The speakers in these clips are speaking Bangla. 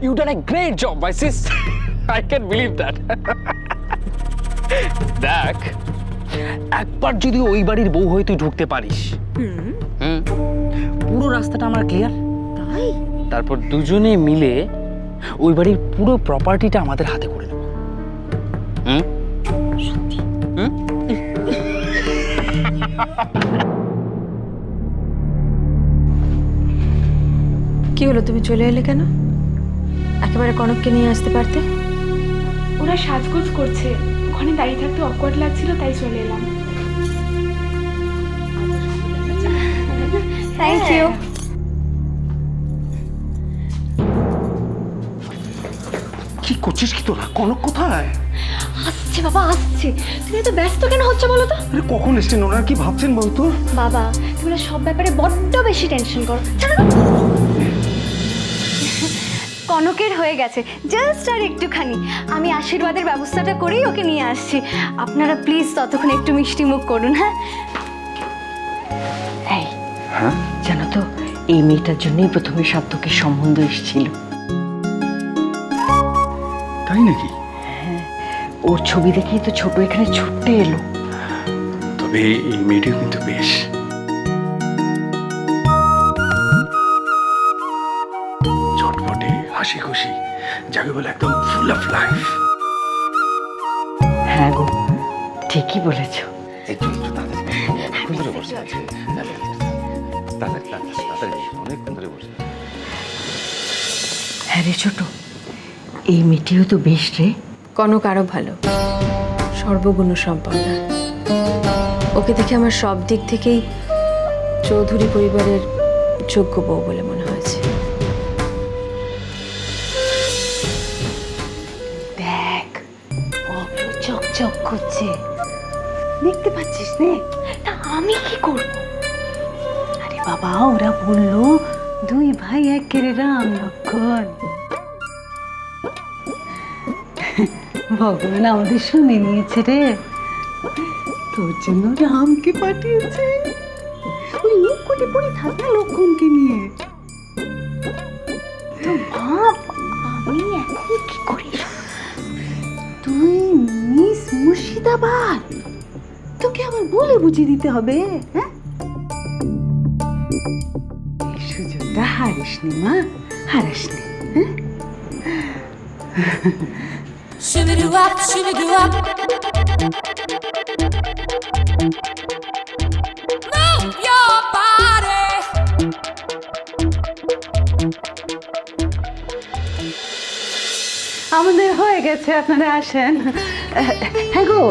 You done a great job my sis, I can believe that. দেখ, একবার যদি ওই বাড়ির বউ হয়ে তুই ঢুকতে পারিস, পুরো রাস্তাটা আমার ক্লিয়ার। তাই? তারপর দুজনে মিলে ওই বাড়ির পুরো প্রপার্টিটা আমাদের হাতে করে নেব। সত্যি? কি হলো, তুমি চলে এলে কেন? একেবারে কনককে নিয়ে আসতে পারতে। ওরা সাজগোজ করছে, ওখানে দাঁড়িয়ে থাকতে অকওয়ার্ড লাগছিল, তাই চলে এলাম। Thank you. কি করছিস কি তোরা? কনক কোথায়? আসছে বাবা, আসছে। তুমি এত ব্যস্ত কেন হচ্ছে বলো তো? আরে কখন এসছেন ওনারা? কি ভাবছেন বলতো? বাবা, তুমি না সব ব্যাপারে বড্ড বেশি টেনশন করো। ছাড়ো। কনকের হয়ে গেছে, জাস্ট আর একটুখানি। আমি আশীর্বাদের ব্যবস্থাটা করেই ওকে নিয়ে আসছি। আপনারা প্লিজ ততক্ষণ একটু মিষ্টি মুখ করুন। হ্যাঁ এই, জানো তো, এই মেয়েটার জন্যই প্রথমে সার্থকের সম্বন্ধ এসেছিল। তাই নাকি? ওর ছবি দেখেই তো ছোট এখানে ছুটতে এলো। তবে এই মেয়েটিও কিন্তু বেশ। চটপটে, হাসি খুশি, যাকে বলে একদম ফুল অফ লাইফ। হ্যাঁ গো, ঠিকই বলেছ। একটু তাড়াতাড়ি, অনেকক্ষণ ধরে বসে আছে। তাড়াতাড়ি, অনেকক্ষণ ধরে বসে। হ্যাঁ রে ছোট, এই মেয়েটিও তো বেশ রে। কনক আরো ভালো, সর্বগুণ সম্পন্ন। ওকে দেখে আমার সব দিক থেকেই চৌধুরী পরিবারের যোগ্য বউ বলে মনে হয়েছে। দেখ, অব্রু চকচক করছে, দেখতে পাচ্ছিস নে? তা আমি কি করব? আরে বাবা, ওরা বললো দুই ভাই একের রাম লক্ষণ। ভগবান আমাদের শুনে নিয়েছে রে, তোর জন্য রামকে পাঠিয়েছে। ওই মুকুটে পড়ে থাকা লক্ষণকে নিয়ে। তো ভাব, আমি এখন কি করি? তুই মিস মুর্শিদাবাদ, তোকে আবার বলে বুঝিয়ে দিতে হবে? হ্যাঁ, এই সুযোগটা হারিসনি মা, হারিসনি। হ্যাঁ, Shimmy do up, shimmy do up. Move your body. আমাদের হয়ে গেছে, আপনারা আসেন। হ্যাঁ গো,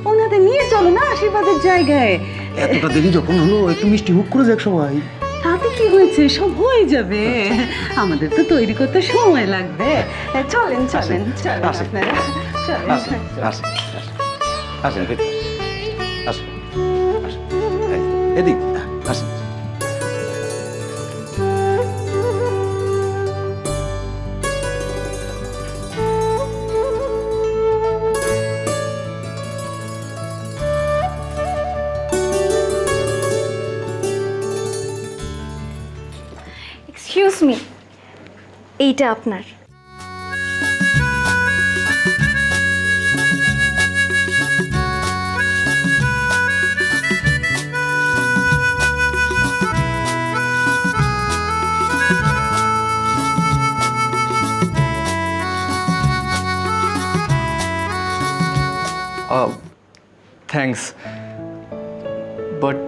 ওনাদের নিয়ে চলো না আশীর্বাদের জায়গায়। এতটা দেরি যখন হলো, একটু মিষ্টি মুখ করে দেখ সবাই। তাতে কি হয়েছে, সব হয়ে যাবে। আমাদের তো তৈরি করতে সময় লাগবে। চলেন চলেন চলেন আসেন। আপনারা, চলেন। আসেন, আসেন, আসেন, আসেন, এদিক আসেন। এক্সকিউজ মি, এইটা আপনার। থ্যাঙ্কস, বাট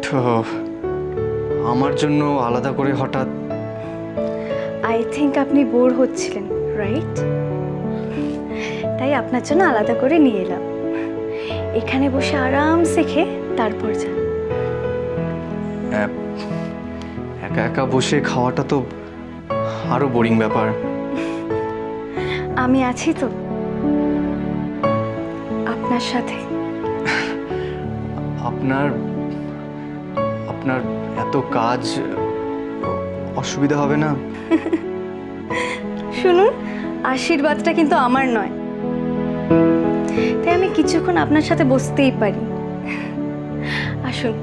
আমার জন্য আলাদা করে হঠাৎ? আই থিঙ্ক আপনি বোর হচ্ছিলেন, রাইট? তাই আপনার জন্য আলাদা করে নিয়ে এলাম। এখানে বসে আরামসে খেয়ে তারপর যান। একা একা বসে খাওয়াটা তো আরো বোরিং ব্যাপার। আমি আছি তো আপনার সাথে। আপনার আপনার এত কাজ, অসুবিধা হবে না? শুনুন, আশীর্বাদটা কিন্তু আমার নয়, তাই আমি কিছুক্ষণ আপনার সাথে বসতেই পারি। আসুন।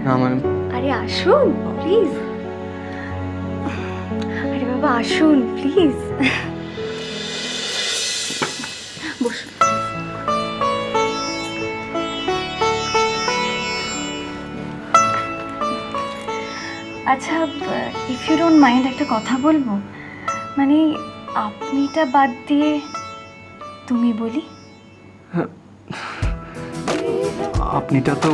না মানে, আরে আসুন প্লিজ। আরে বাবা, বাবা আসুন প্লিজ বসুন। আচ্ছা ইফ ইউ ডোন্ট মাইন্ড একটা কথা বলবো, মানে আপনিটা বাদ দিয়ে তুমি বলি। আপনিটা তো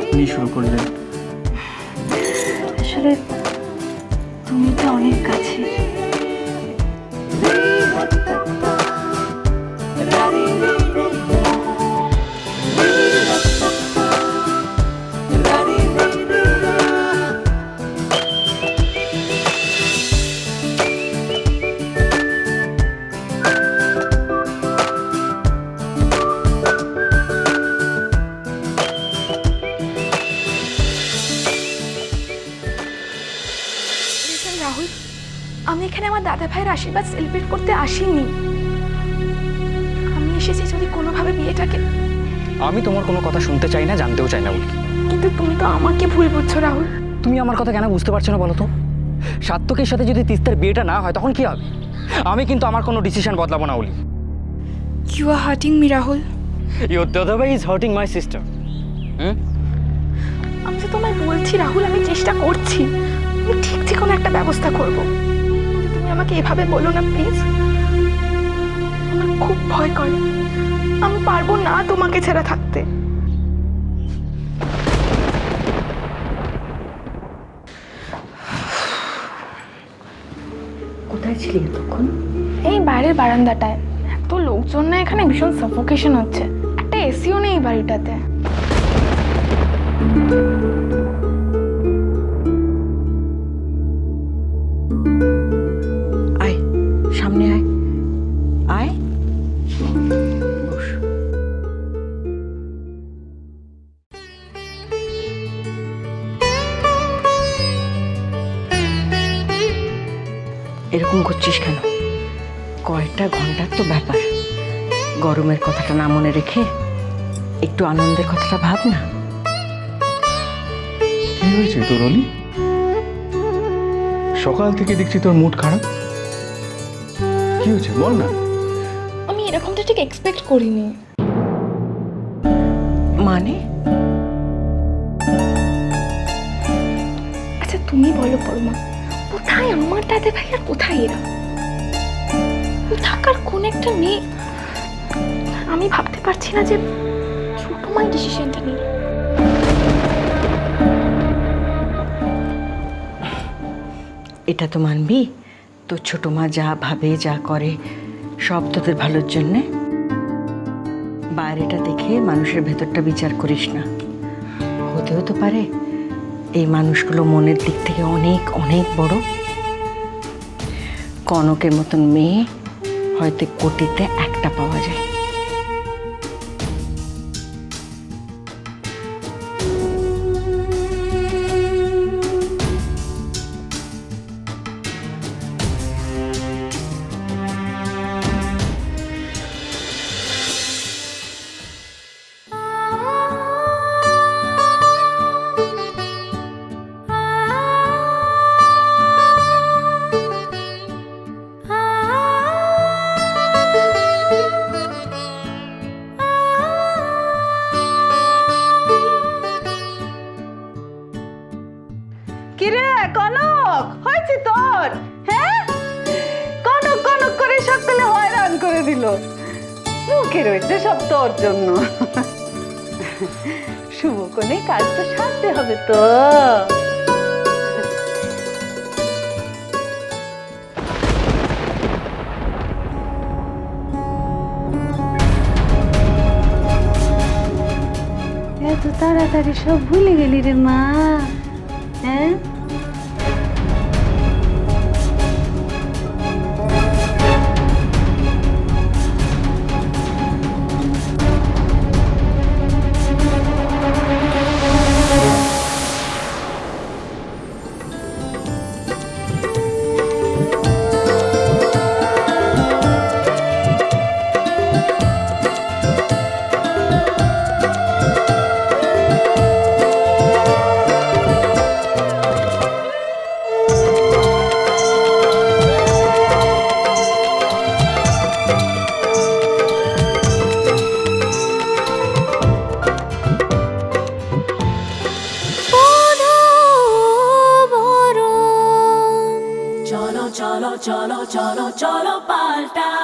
আপনি শুরু করলেন। আসলে তুমিটা অনেক কাছে। রাহুল, আমি এখানে আমার দাদা ভাইয়ের আশীর্বাদ সেলিব্রেট করতে আসিনি। আমি এসেছি যদি কোনোভাবে বিয়েটাকে। আমি তোমার কোনো কথা শুনতে চাই না, জানতেও চাই না উল্কি। কিন্তু তুমি তো আমাকে ভুল বুঝছো রাহুল। তুমি আমার কথা কেন বুঝতে পারছো না বলো তো? সাত্তকের সাথে যদি তিস্তার বিয়েটা না হয় তখন কি হবে? আমি কিন্তু আমার কোনো ডিসিশন বদলাবো না উলি। You are hurting me Rahul. Your দাদা ভাই ইজ হার্টিং মাই সিস্টার। আমি তো তোমায় বলছি রাহুল, আমি চেষ্টা করছি, আমি ঠিক কোনো একটা ব্যবস্থা করবো। কিন্তু তুমি আমাকে এভাবে বলো না প্লিজ। আমার খুব ভয় করে, আমি পারবো না তোমাকে ছেড়ে থাকতে। কোথায় ছিলি তখন? এই বাইরের বারান্দাটায় এত লোকজন না, এখানে ভীষণ সাফোকেশন হচ্ছে। একটা এসিও নেই এই বাড়িটাতে। আয় সামনে আয়, আয় বস। এরকম করছিস কেন? কয়েকটা ঘন্টার তো ব্যাপার, গরমের কথাটা না মনে রেখে একটু আনন্দের কথাটা ভাব না। কি হয়েছে তোর অলি? সকাল থেকে দেখছি তোর মুড খারাপ। কি হয়েছে বল না। আমি এরকমটা ঠিক এক্সপেক্ট করিনি। মানে? আচ্ছা তুমি বলো পরমা, কোথায় আমার দাদা ভাই আর কোথায় এরা? থাকার কোন একটা মেয়ে, আমি ভাবতে পারছি না যে ছোট মাই ডিসিশনটা নিল। এটা তো মানবি, তোর ছোট মা যা ভাবে যা করে সব তোদের ভালোর জন্যে। বাইরেটা দেখে মানুষের ভেতরটা বিচার করিস না। হতেও তো পারে এই মানুষগুলো মনের দিক থেকে অনেক অনেক বড়। কনকের মতন মেয়ে হয়তো কোটিতে একটা পাওয়া যায়। কিরে কনক, হয়েছে তোর? হ্যাঁ, কনক কনক করে সকালে হয়রান করে দিল। মুখে রয়েছে সব তোর জন্য। শুভ কোণে কাজ তো সারতে হবে তো। এত তাড়াতাড়ি সব ভুলে গেলি রে মা? হ্যাঁ, cholo, cholo, cholo, palta.